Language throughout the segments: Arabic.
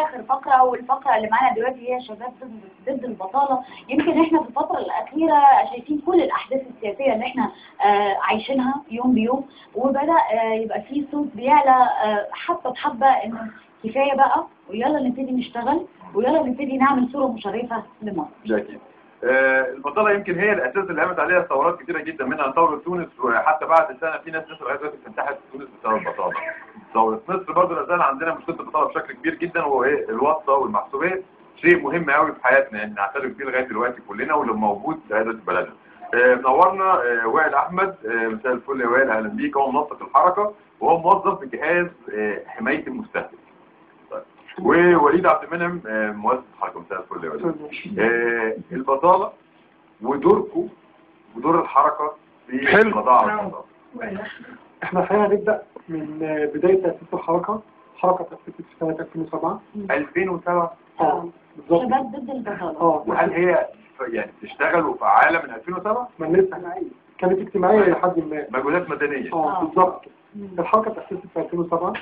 اخر فقره، والفقره اللي معانا دلوقتي هي شباب ضد البطاله. يمكن احنا في الفتره الاخيره شايفين كل الاحداث السياسيه اللي احنا عايشينها يوم بيوم، وبدا يبقى في صوت بيعلى حبه بحبه انه كفايه بقى، ويلا نبتدي نشتغل، ويلا نبتدي نعمل صوره مشرفه لمصر. أكيد. البطاله يمكن هي الاساس اللي قامت عليها ثورات كثيره جدا، منها ثوره تونس، وحتى بعد سنه في ناس لغايه دلوقتي بتنتحر في تونس بسبب البطاله. ثوره مصر برضه لا زال عندنا مشكله البطاله بشكل كبير جدا، وهو الواسطه والمحسوبيه، شيء مهم قوي في حياتنا يعني نعترف بيه لغايه دلوقتي كلنا، ولو موجود لغايه دلوقتي في بلدنا. منورنا وائل احمد، مساء الفل يا وائل، اهلا بيك. هو منسق الحركه وهو موظف في جهاز حمايه المستهلك. ووليد عبد المنعم مؤسس الحركه، مساء الفل يا وليد. البطاله ودوركم ودور الحركه في القضاء على البطاله. احنا الحقيقه هنبدا من بدايه تاسيس الحركه. الحركه تاسست في سنه 2007. 2007 بالظبط. شباب ضد البطاله. وهل هي يعني تشتغل وفعاله من 2007؟ ما لسه كانت اجتماعيه لحد ما. مجهودات مدنيه. بالظبط. الحركه تاسست في 2007.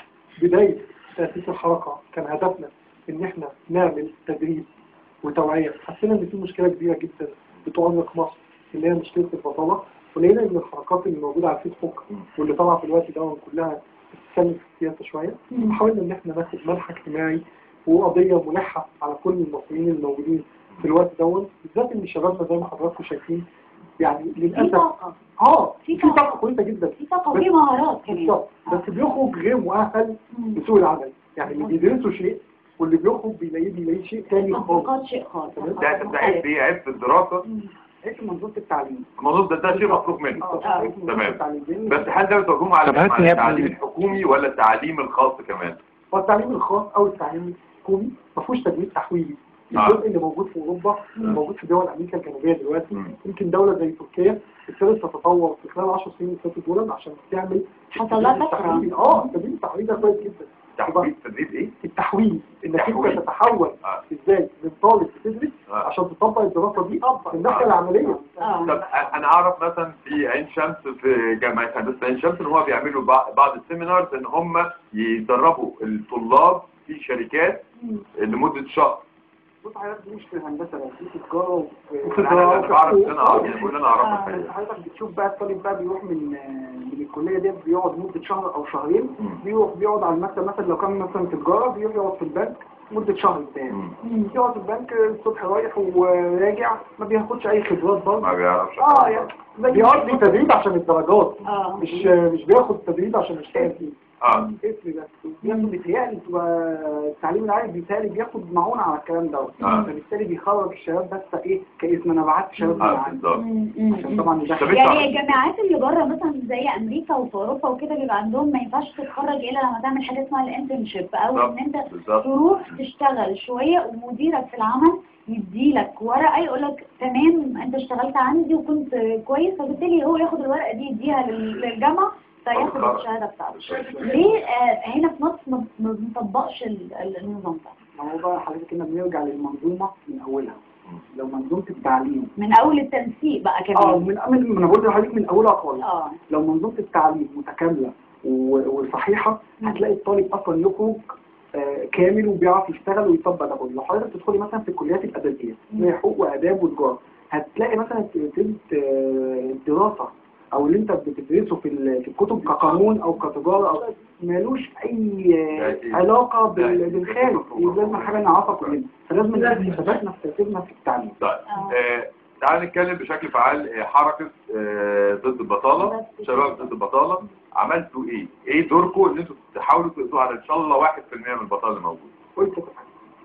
بدايه تاسيس الحركه كان هدفنا ان احنا نعمل تدريب وتوعيه. حسينا ان في مشكله كبيره جدا بتؤرق مصر اللي هي مشكله البطاله، ولقينا ان الحركات اللي موجوده على الفيسبوك واللي طالعه في الوقت ده كلها بتتكلم في السياسه شويه. حاولنا ان احنا ناخد منحى اجتماعي وقضيه ملحه على كل المصريين الموجودين في الوقت ده، بالذات ان شبابنا زي ما حضراتكم شايفين يعني للاسف في طاقه كويسه جدا، في طاقه وفي مهارات كمان، بس بيخرج غير مؤهل لسوق العمل. يعني اللي بيدرسوا شيء واللي بيخرج بيلاقيه شيء ثاني خالص. شيء خالص. ده عيب في الدراسه، عيب في منظومه التعليم. الموضوع ده شيء مفروغ منه. تمام. بس هل ده بتوجهه على التعليم الحكومي ولا التعليم الخاص كمان؟ هو التعليم الخاص او التعليم الحكومي ما فيهوش تدريب تحويلي. الجزء اللي موجود في اوروبا موجود في دول امريكا الجنوبيه دلوقتي. يمكن دوله زي تركيا ابتدت تتطور في خلال 10 سنين اللي فاتوا دول عشان تعمل حصلات تحويل. التدريب التحويلي ده كويس جدا. تدريب ايه؟ التحويل، انك انت تتحول ازاي من طالب بتدرس عشان تطبق الدراسه دي في الناحيه العمليه. طب انا اعرف مثلا في عين شمس، في جامعه هندسه عين شمس، ان هو بيعملوا بعض السيمينارز ان هم يدربوا الطلاب في شركات لمده شهر. بص حضرتك دي مش في الهندسه بس، دي في تجاره انا بعرف انا اعرف حضرتك بتشوف بقى الطالب بقى بيروح من الكليه دي بيقعد مده شهر او شهرين، بيقعد على المكتب. مثلا لو كان مثلا تجاره بيروح يقعد في البنك مده شهر تاني، يقعد في البنك الصبح رايح وراجع، ما بياخدش اي خبرات برضه، ما بيعرفش يعني بيقعد تدريب عشان الدرجات، مش بياخد تدريب عشان يشتغل فيه. بياخد بيتهيألي التعليم العالي بيتهيألي بياخد معونة على الكلام ده، فبالتالي بيخرج الشباب بس كاسم انا بعت شباب عشان طبعا يعني الجامعات اللي بره مثلا زي امريكا وفي اوروبا وكده بيبقى عندهم ما ينفعش تتخرج الا لما تعمل حاجه اسمها الانترنشيب، او ان انت تروح تشتغل شويه ومديرك في العمل يديلك ورقه يقول لك تمام انت اشتغلت عندي وكنت كويس، فبالتالي هو ياخد الورقه دي يديها للجامعه فياخد الشهاده بتاعته. ليه هنا في مصر ما بنطبقش النظام ده؟ ما هو بقى حضرتك كنا بنرجع للمنظومه من اولها. لو منظومه التعليم من اول التنسيق بقى كمان من انا بقول لحضرتك من اولها خالص. لو منظومه التعليم متكامله وصحيحه هتلاقي الطالب اصلا يخرج كامل وبيعرف يشتغل ويطبق ده كله. لو حضرتك تدخلي مثلا في الكليات الادبيه زي حقوق واداب وتجاره، هتلاقي مثلا الدراسه او اللي انت بتدرسه في الكتب كقانون او كتجاره او مالوش اي علاقه بالخارج. لازم حاجه نعرفها كلنا، فلازم نعمل حساباتنا في ترتيبنا في التعليم. طيب تعال نتكلم بشكل فعال. حركه ضد البطاله، شباب ضد البطاله، عملتوا ايه؟ ايه دوركم ان انتوا تحاولوا تقضوا على ان شاء الله 1% من البطاله اللي موجوده؟ قلت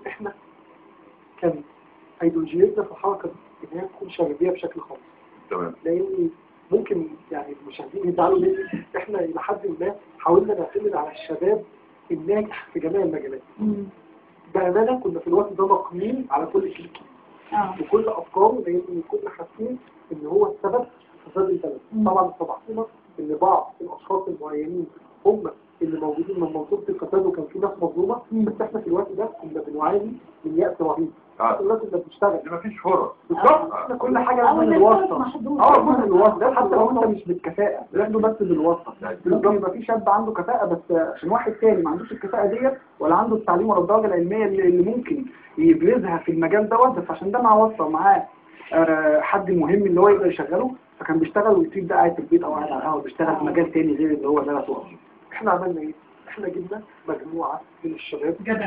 احنا كان ايديولوجيتنا في الحركه ان هي تكون شبابيه بشكل خاص. تمام. لان ممكن يعني المشاهدين يزعلوا مني، احنا الى حد ما حاولنا نعتمد على الشباب الناجح في جميع المجالات. بامانه كنا في الوقت ده مقنين على كل شيء وكل افكاره، لان كنا حاسين ان هو السبب في فساد البلد. طبعا اتضحنا ان بعض الاشخاص المعينين هم اللي موجودين من منظومه الفساد، وكان في ناس مظلومه، بس احنا في الوقت ده كنا بنعاني من يأس رهيب. كلها كنا بنشتغل مفيش فرص بالظبط. احنا كل حاجه لازم بالواسطه. جزء الواسطه حتى لو انت مش بالكفاءه ياخدوا بس بالواسطه. ممكن يبقى في شاب عنده كفاءه بس عشان واحد تاني ما عندوش الكفاءه ديت ولا عنده التعليم ولا الدرجه العلميه اللي ممكن يبرزها في المجال دوت، بس عشان ده معاه واسطه معاه حد مهم اللي هو يقدر يشغله، فكان بيشتغل ويسيب ده قاعد في البيت او قاعد على القهوه بيشتغل في مجال تاني غير اللي هو درسه اصلا. احنا عملنا ايه؟ احنا جبنا مجموعه من الشباب كانت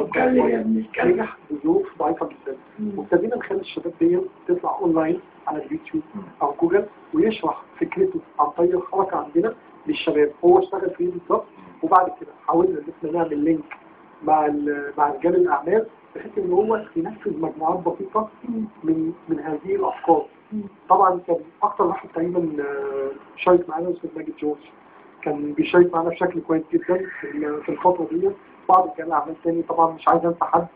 بتعمل ناجح نجح بظروف ضعيفه جدا، وابتدينا نخلي الشباب دي تطلع اونلاين على اليوتيوب او جوجل ويشرح فكرته عن طريق الحركه عندنا للشباب. هو اشتغل فيه بالظبط، وبعد كده حاولنا ان احنا نعمل لينك مع رجال الاعمال بحيث ان هو ينفذ مجموعات بسيطه من هذه الافكار. طبعا كان اكتر واحد تقريبا شارك معانا الاستاذ ماجد جورج، كان بيشارك معانا بشكل كويس جدا في الفتره دي. بعض رجال الاعمال تاني طبعا مش عايز انسى حد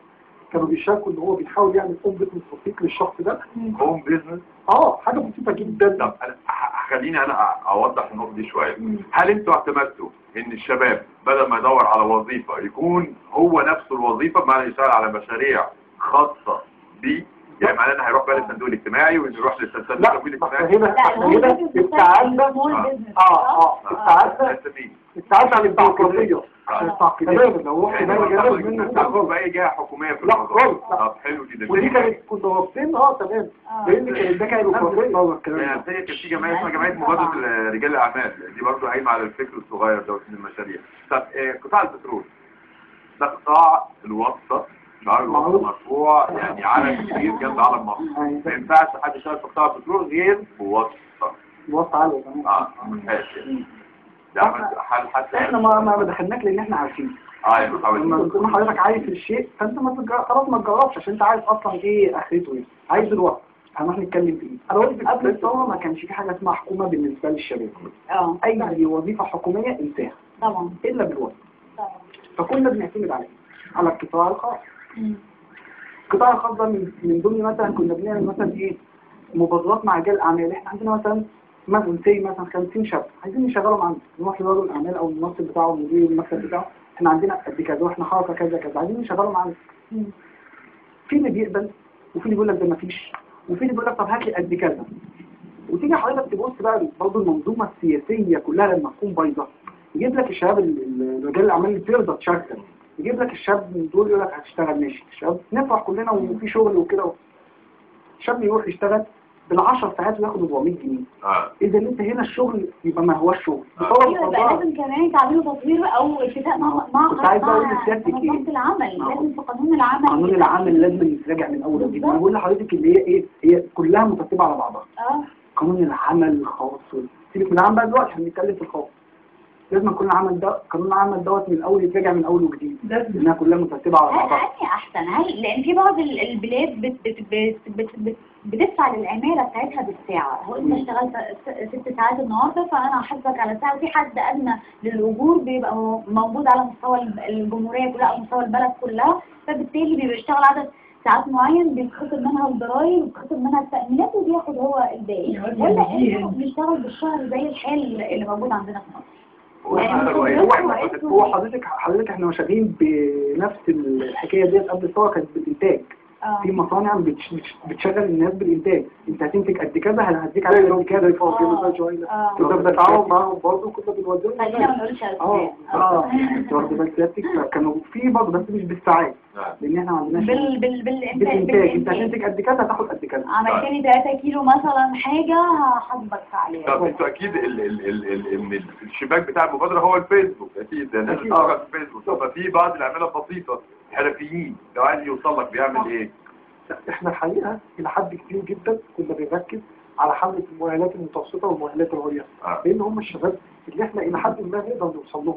كانوا بيشاركوا ان هو بيحاول يعمل هوم بيزنس بسيط للشخص ده. هوم بيزنس حاجه بسيطه جدا. طب خليني انا اوضح النقطه دي شويه. هل انتوا اعتمدتوا ان الشباب بدل ما يدور على وظيفه يكون هو نفسه الوظيفه، بمعنى يشتغل على مشاريع خاصه بيه؟ يعني معناه انه هيروح بقى للصندوق الاجتماعي وانه يروح للصندوق الاجتماعي؟ هنا ابتعدنا ابتعدنا عن البيروقراطيه. تمام. لو رحت بقى جانب منه خالص بقى جهه حكوميه في الموضوع. طب حلو جدا. ودي كنا رابطين تمام. لان كانت ده كان بيروقراطيه. يعني كان في جمعيه اسمها جمعيه مبادره رجال الاعمال، دي برضه قايمه على الفكر الصغير دوت من المشاريع. طب قطاع البترول ده قطاع الوسطى مرفوع يعني علم كبير جنب علم مصر. ما ينفعش حد يشتغل في قطاع البترول غير بواسطه. واسطه عاليه كمان. ماشي. ده حل حتى احنا ما دخلناش لان احنا عارفين. لما تكون حضرتك عايز الشيء فانت خلاص ما تجربش عشان انت عايز اصلا ايه اخرته ايه. عايز دلوقتي هنروح نتكلم فيه. انا قلت قبل الثوره ما كانش في حاجه اسمها حكومه بالنسبه للشباب. اي وظيفه حكوميه انتهت طبعا الا بالواسطه. فكنا بنعتمد على القطاع الخاص. القطاع الخاص ده من ضمن مثلا كنا بنعمل مثلا ايه مبادرات مع رجال الاعمال. احنا عندنا مثلا مثلا 50 شاب عايزين نشغلهم عندنا، نروح لرجل الاعمال او المنصب بتاعه مدير المكتب بتاعه، احنا عندنا قد كذا واحنا حركه كذا كذا عايزين نشغلهم عندنا. في اللي بيقبل وفي اللي بيقول لك ده مفيش، وفي اللي بيقول لك طب هات لي قد كذا. وتيجي حضرتك تبص بقى برضه المنظومه السياسيه كلها لما تكون بايظه يجيب لك الشباب رجال الاعمال اللي ترضى تشغل، يجيب لك الشاب من دول يقول لك هتشتغل ماشي. الشباب نفرح كلنا وفي شغل وكده، الشاب يروح يشتغل بال10 ساعات وياخد 400 جنيه. اذا انت هنا الشغل يبقى ما هوش شغل. يبقى لازم كمان تعملوا تطوير او اتفاق مع منظمه العمل. لازم في قانون العمل لازم يتراجع من اول وجديد. انا بقول لحضرتك اللي هي ايه، هي كلها مترتبه على بعضها. قانون العمل الخاص، سيبك من العمل بقى دلوقتي هنتكلم في الخاص. لازم قانون العمل دوت من الاول يتراجع من اول وجديد، لانها كلها مترتبه على بعضها. هل احسن؟ هل لان في بعض البلاد بتدفع للعماله بتاعتها بالساعه. هو انت اشتغلت 6 ساعات النهارده فانا هحاسبك على ساعه، وفي حد ادنى للاجور بيبقى موجود على مستوى الجمهوريه كلها او مستوى البلد كلها، فبالتالي بيبقى يشتغل عدد ساعات معين بيتخصم منها الضرايب وبيتخصم منها التأمينات وبياخد هو الباقي. ولا انه بنشتغل بالشهر زي الحال اللي موجود عندنا في مصر؟ هو حضرتك احنا مشغولين بنفس الحكايه ديت قبل الثوره كانت بالانتاج. في مصانع بتشغل الناس بالانتاج، انت هتنتج قد كذا هديك على قد كذا يفضل شويه. كنا بنتعاون معاهم برضه كنا بنوديهم. خلينا ما نقولش انت واخد بالك سيادتك كانوا في برضه بس مش بالساعات لان احنا ما عندناش بالانتاج. انت هتنتج قد كذا هتاخد قد كذا. عملت لي 3 كيلو مثلا حاجه هحاسبك عليها. طب انتوا اكيد الشباك بتاع المبادره هو الفيسبوك اكيد الناس بتشتغل في الفيسبوك. طب في بعض العماله البسيطه حرفيين لو عايز يوصل لك بيعمل ايه؟ احنا الحقيقه الى حد كبير جدا كنا بنركز على حمله المؤهلات المتوسطه والمؤهلات العليا، لان هم الشباب اللي احنا الى حد ما نقدر نوصل لهم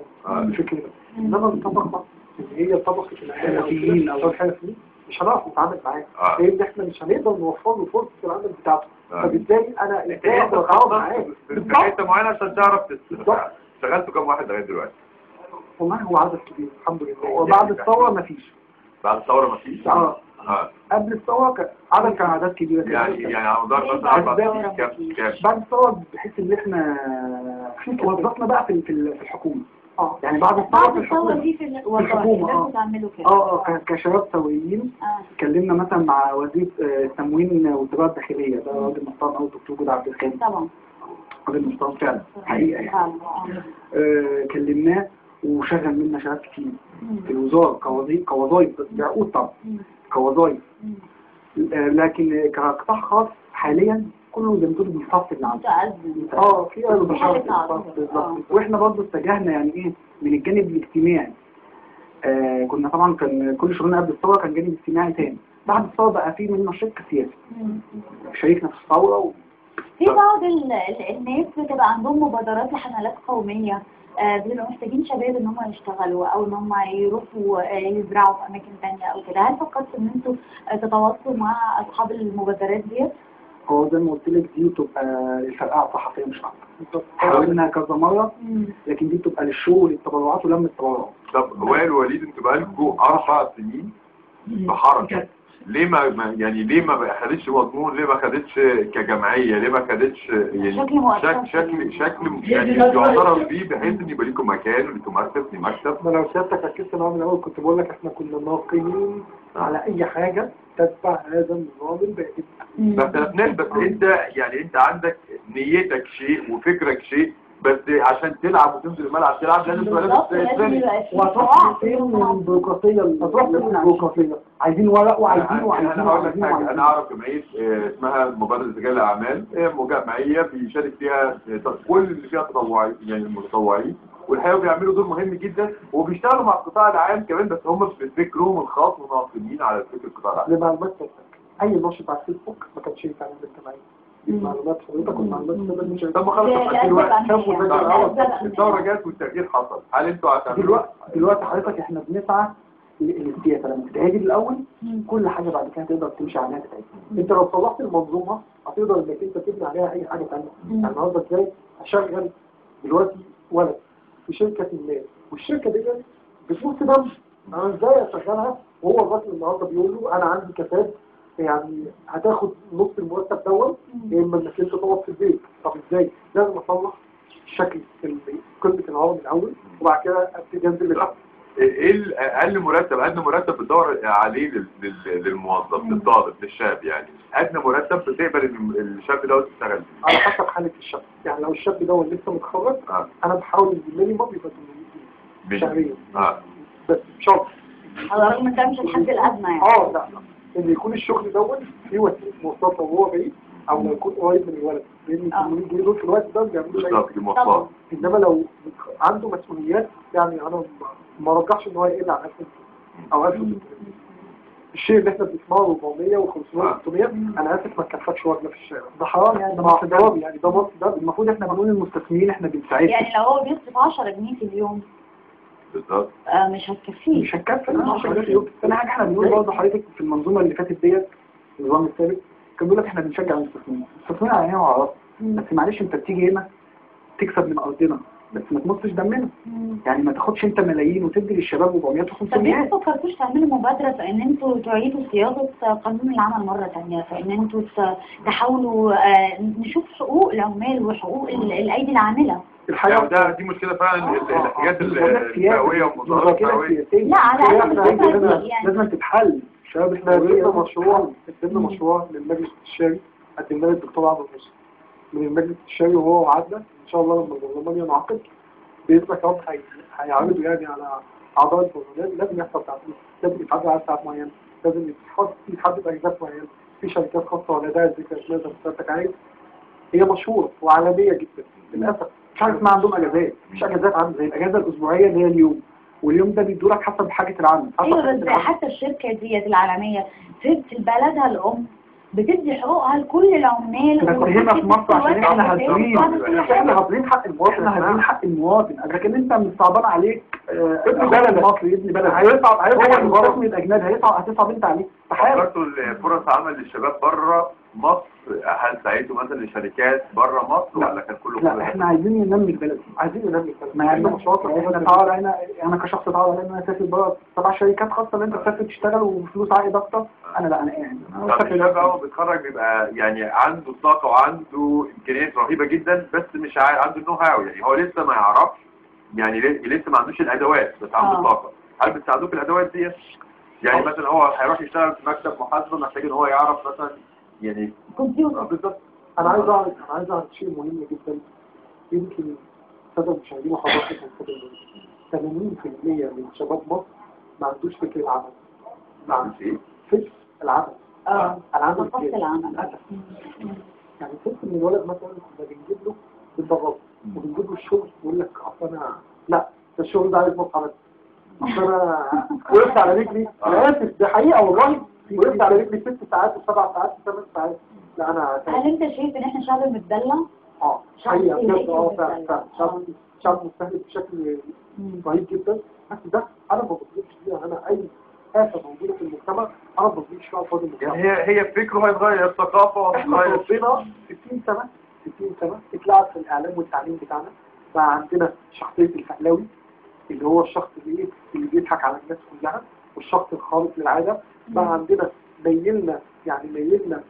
بفكرنا. انما الطبقه اللي هي طبقه الحرفيين او الحرفيين مش هنعرف نتعامل معاه، لان احنا مش هنقدر نوفر له فرصه العمل بتاعته. فبالتالي انا اقدر اتعاون معاه في حته معينه عشان تعرف اشتغلتوا كام واحد لغايه دلوقتي؟ والله هو عدد كبير الحمد لله. وبعد الثوره مفيش. بعد الثوره مفيش؟ قبل الثوره كان عدد كبير يعني على مدار مثلا 4 سنين كام؟ بعد الثوره بحيث ان احنا وظفنا بقى في الحكومه. يعني بعد الثوره في الحكومه دي في الحكومه تعملوا كده كشباب سويين اتكلمنا مثلا مع وزير التموين والتجاره الداخليه، ده راجل محترم قوي، الدكتور جود عبد الخالق طبعا، راجل محترم فعلا حقيقه يعني. كلمناه وشغل منا شباب كتير في الوزاره كوظايف بعقود طبعا كوظايف، لكن كقطاع خاص حاليا كله زي ما تقول بيصفي العمل. في بالظبط. واحنا برضه اتجهنا يعني ايه من الجانب الاجتماعي. كنا طبعا كان كل شغلنا قبل الثوره كان جانب اجتماعي تاني، بعد الثوره بقى في منه شق سياسي. شاركنا في الثوره في بعض الناس بتبقى عندهم مبادرات لحملات قوميه، بيبقوا محتاجين شباب ان هم يشتغلوا او ان هم يروحوا يزرعوا في اماكن ثانيه او كده. هل فكرتوا ان انتوا تتواصلوا مع اصحاب المبادرات ديت؟ هو زي ما قلت لك دي بتبقى الفرقعه الصحفيه مش اكتر. حاولنا كذا مره لكن دي بتبقى للشغل التبرعات ولم التبرعات. طب وائل وليد انتوا بقالكم 4 سنين بحركه، ليه ما يعني ليه ما خدتش مضمون؟ ليه ما خدتش كجمعيه؟ ليه ما خدتش يعني شكل يعني يعترف بيه بحيث ان يبقى لكم مكان ولكم مكتب؟ ما لو سيادتك ركزت معايا من الاول كنت بقول لك احنا كنا ناقمين على اي حاجه تتبع هذا النظام البائد. بس انت يعني انت عندك نيتك شيء وفكرك شيء، بس عشان تلعب وتنزل الملعب تلعب لازم تبقى لابس وهتروح فين من البيروقراطيه عايزين ورق وعايزين انا هقول لك حاجه. انا اعرف جمعيه اسمها مبادره رجال الاعمال، هي جمعيه بيشارك فيها كل اللي فيها تطوعي يعني المتطوعين، والحقيقه بيعملوا دور مهم جدا وبيشتغلوا مع القطاع العام كمان، بس هم في فكرهم الخاص مناقضين على فكر القطاع العام. لمعلومات اي نشاط على الفيسبوك ما كانش ينفع نعمل الجمعيه. معلومات حضرتك والمعلومات مش طب خلاص دلوقتي الثوره جت والتغيير حصل، هل انتوا هتعملوا دلوقتي حضرتك احنا بنسعى للسياسه لما تتهاجر الاول كل حاجه بعد كده تقدر تمشي عليها بتاعتها. انت لو صلحت المنظومه هتقدر انك انت تبني عليها اي حاجه ثانيه. يعني النهارده ازاي اشغل دلوقتي ولد في شركه ما والشركه دي بتمص دم، انا ازاي اشغلها وهو الراجل النهارده بيقول له انا عندي كفاءه يعني هتاخد نص المرتب دوت يا اما انك انت تقعد في البيت. طب ازاي؟ لازم اصلح شكل قمه الهرم من الاول وبعد كده ابتدي انزل لتحت. ايه اقل مرتب بتدور عليه للموظف للطالب للشاب؟ يعني ادنى مرتب بتقبل ان الشاب دوت يشتغل على حسب حاله الشاب. يعني لو الشاب دوت لسه متخرج انا بحاول المينيمم يبقى 800 شهريا بس بشرط على الرغم ان ده مش الحد الادنى يعني. لا ان يكون الشغل دوت في وسيله مواصلات وهو بعيد او لو يكون قريب من الولد، لان 800 جنيه دول في الوقت ده بيعملوا المواصلات. انما لو عنده مسؤوليات يعني انا ما رجحش ان هو يقل عن 1000 او 1000. الشيء اللي احنا بنسمعه 400 و500 و600 انا اسف ما تكفكش وجبه في الشارع، ده حرام يعني، ده مصر ضرب يعني، ده مصر ده المفروض احنا بنقول للمستثمرين احنا بنساعدهم. يعني لو هو بيصرف 10 جنيه في اليوم بالظبط مش هتكفيه، مش هتكفي 10 جنيه في اليوم. ثاني حاجه احنا بنقول برضه حضرتك في المنظومه اللي فاتت ديت النظام السابق كان بيقول لك احنا بنشجع المستثمرين على عينينا وعلى راسنا، بس معلش انت بتيجي هنا تكسب من ارضنا بس ما تمصش دمنا. يعني ما تاخدش انت ملايين وتدي للشباب 400 و500. طب ليه ما فكرتوش تعملوا مبادره في ان انتوا تعيدوا صياغه قانون العمل مره ثانيه، في ان انتوا تحاولوا نشوف حقوق العمال وحقوق الايدي العامله؟ الحقيقه دي مشكله فعلا، الحاجات الفئويه والمظاهرات الفئويه. لا على الاقل يعني لازم تتحل. شباب احنا قدمنا مشروع للمجلس الاستشاري، قدمناه للدكتور عمرو موسى من المجلس الاستشاري وهو وعدنا ان شاء الله لما البرلمان ينعقد باذن الله هيعرضوا يعني على اعضاء البرلمان. لازم يحصل تعديل، لازم يتعدل على ساعات معينه، لازم يتحدد اجازات معينه في شركات خاصه ولا ده ذكر اسمها زي ما حضرتك عايز. هي مشهوره وعالميه جدا للاسف مش عارف ما عندهم اجازات، مش اجازات عامه زي الاجازه الاسبوعيه اللي هي اليوم، واليوم ده بيدولك حسب حاجه العمل. ايوه بس حتى الشركه ديت العالميه في بلدها الام بتدي حقوقها لكل العمال. بس هنا في مصر عشان احنا هاضرين حق المواطن، احنا هاضرين حق المواطن. لكن انت مش صعبان عليك ابن بلد مصري، ابن بلد هيصعب المستثمر الاجنبي هتصعب انت عليه. فكرتوا فرص عمل للشباب بره مصر؟ هل سعيتوا مثلا لشركات بره مصر ولا كان كله؟ لا احنا عايزين ننمي البلد، ما يعني مشروعات. احنا تعال انا كشخص تعال علينا انا اسافر بره تبع شركات خاصه اللي انت تسافر تشتغل وفلوس عائد اكتر. انا لا انا قاعد. طب الشاب اول بيتخرج بيبقى يعني عنده طاقه وعنده امكانيات رهيبه جدا بس مش عنده النو هاو، يعني هو لسه ما يعرفش يعني لسه ما عندوش الادوات بس عنده طاقه، هل بتساعدوه في الادوات دي؟ يعني مثلا هو هيروح يشتغل في مكتب محاسبه محتاج ان هو يعرف مثلا يعني كمبيوتر. بالظبط. انا عايز اعرف شيء مهم جدا، يمكن الساده المشاهدين وحضرتك المستمعين 80% من شباب مصر ما عندوش فكر العمل. ما عندوش ايه؟ فكر العمل. العمل فكر العمل. يعني فكر ان الولد مثلا كنا بنجيب له بالضبط وبنجيب له الشغل يقول لك اصل انا لا ده الشغل ده عايز مصحى بس اصل انا وقفت على رجلي. انا اسف ده حقيقه والله، وقفت على رجلي 6 ساعات و7 ساعات و8 ساعات. لا انا هل انت شايف ان احنا شعب متدلع؟ حقيقه بجد فعلا شعب مستهلك بشكل رهيب جدا. بس ده انا ما بطلبش فيها، انا اي آفة موجودة في المجتمع انا ما بطلبش فيها فاضي المجتمع. يعني هي فكره هيتغير، الثقافه احنا ربنا 60 سنه اتلعب في الاعلام والتعليم بتاعنا. بقى عندنا شخصيه الفهلاوي اللي هو الشخص اللي بيضحك على الناس كلها، والشخص الخالق للعاده. بقى عندنا ميلنا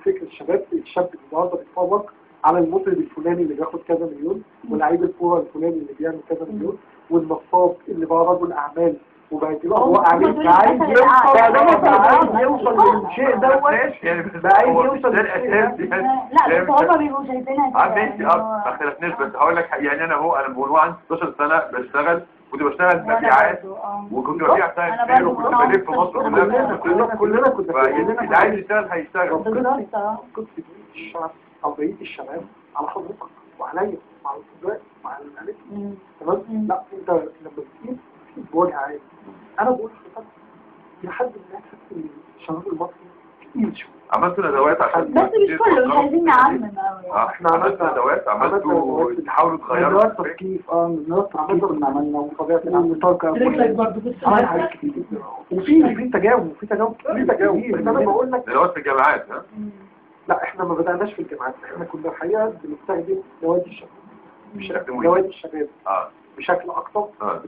فكر الشاب اللي النهارده بيتفرج على المطرب الفلاني اللي بياخد كذا مليون، ولاعيب الكوره الفلاني اللي بيعمل كذا مليون، والنصاب اللي بقى رجل اعمال وبقى دلوقتي هو عايز يوصل للشيء دوت. بقى عايز يوصل للشيء ده. لا بس هما بيبقوا شايفينها ماشي ما اختلفناش، بس هقول لك يعني انا من وانا عندي 16 سنه بشتغل، كنت بشتغل مبيعات وكنت ببيع ساعات وكنت بلف في مصر كلنا كنا اللي عايز يشتغل هيشتغل. كنت الشعب او بقيه الشباب على حضرتك وعليا وعلى الصدق وعلى الالف تمام. لا انت لما بتجيب بوجه عادي. انا بقول لحضرتك لحد ما احس ان الشباب المصري تقيل شويه. عملتوا ندوات عشان بس مش كله، مش عايزين نعمم قوي. احنا عملنا ندوات، عملتوا تحاولوا تغيروا ندوات تثقيف. ندوات تثقيف كنا عملنا وطبيعه العمل طاقه عمل حاجات كتير وفي تجاوب بس انا بقول لك ندوات في الجامعات. لا احنا ما بدأناش في الجامعات، احنا كنا الحقيقه بنستخدم نوادي الشباب بشكل اكتر.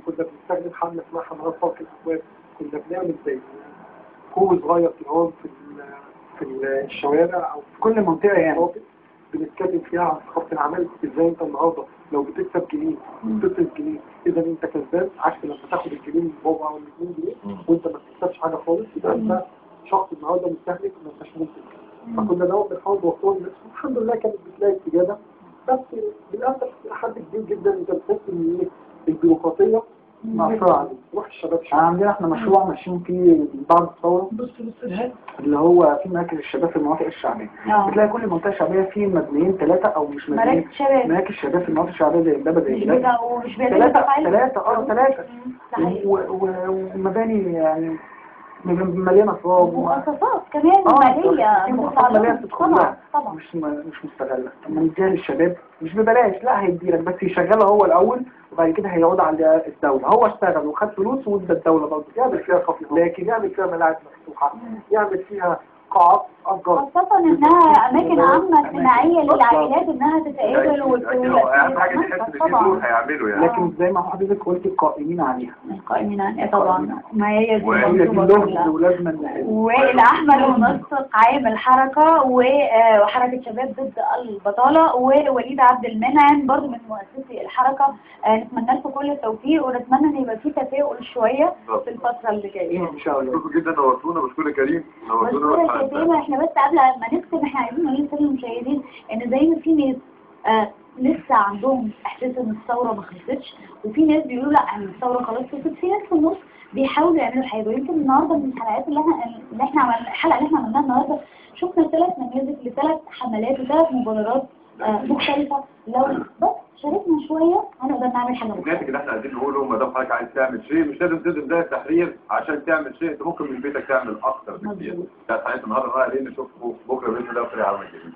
كنا بنستخدم حمله اسمها حملات فرق الاكواب. كنا بنعمل زي كوب صغير كده في الشوارع او في كل منطقه يعني بنتكلم فيها عن ثقافه العمل. ازاي انت النهارده لو بتكسب جنيه وبتصرف جنيه اذا انت كسبان، عكس لما تاخد الجنيه من بابا او ال2 جنيه وانت ما بتكسبش حاجه خالص، يبقى انت شخص النهارده مستهلك وما انتش منتج. فكنا دوت بنحاول نوصل للناس والحمد لله كانت بتلاقي استجابه. بس للاسف لحد كبير جدا انت بتحس ان البيروقراطيه مأثرة عليه. روح الشباب عندنا احنا مشروع ماشيين فيه بعد الثوره اللي هو في مراكز الشباب في المناطق الشعبيه. بتلاقي كل منطقه شعبيه فيه مبنيين 3 او مش مبنيين مراكز شباب في المناطق الشعبيه زي امبابه زي كده. مش 3 ومباني يعني مليانه تراب ومؤسسات كمان ماليه طبعا مش مستغله. لما نديها للشباب مش ببلاش، لا هيديلك بس يشغلها هو الاول وبعد كده هيعود على الدوله. هو اشتغل وخد فلوس وادى الدوله برضه يعمل فيها خفيف، لكن يعمل فيها ملاعب مفتوحه، يعمل فيها قاعات أفضل، خاصة إنها أماكن عامة اجتماعية للعائلات إنها تتقابل أهم حاجة تحس إن في دور هيعملوا يعني. لكن زي ما حضرتك قلت القائمين عليها. القائمين عليها طبعا ما هي دي والأحمر ونسق عام الحركة وحركة شباب ضد البطالة ووليد عبد المنعم برضو من مؤسسي الحركة. نتمنى لكم كل التوفيق ونتمنى إن يبقى في تفاؤل شوية في الفترة اللي جاية. إن شاء الله. شكرا جدا، نورتونا. بشكرك كريم، نورتونا. احنا بس قبل ما نختم احنا عايزين نقول للساده المشاهدين ان زي ما في ناس لسه عندهم احساس ان الثوره ما خلصتش، وفي ناس بيقولوا لا ان الثوره خلاص خلصت، في ناس في النص بيحاولوا يعملوا حاجه. ويمكن النهارده من الحلقات اللي احنا عملنا الحلقه اللي احنا عملناها النهارده شفنا 3 نماذج ل3 حملات و3 مبادرات مختلفه. لو بس شاركنا شويه هنقدر نعمل حاجه مختلفه. الناتج اللي احنا عايزين نقوله ما دام حضرتك عايز تعمل شيء مش لازم تلزم ده التحرير عشان تعمل شيء، انت ممكن من بيتك تعمل اكتر بكتير. ده حقيقه النهارده بقى ليه نشوفكم بكره باذن الله في عالم جديد.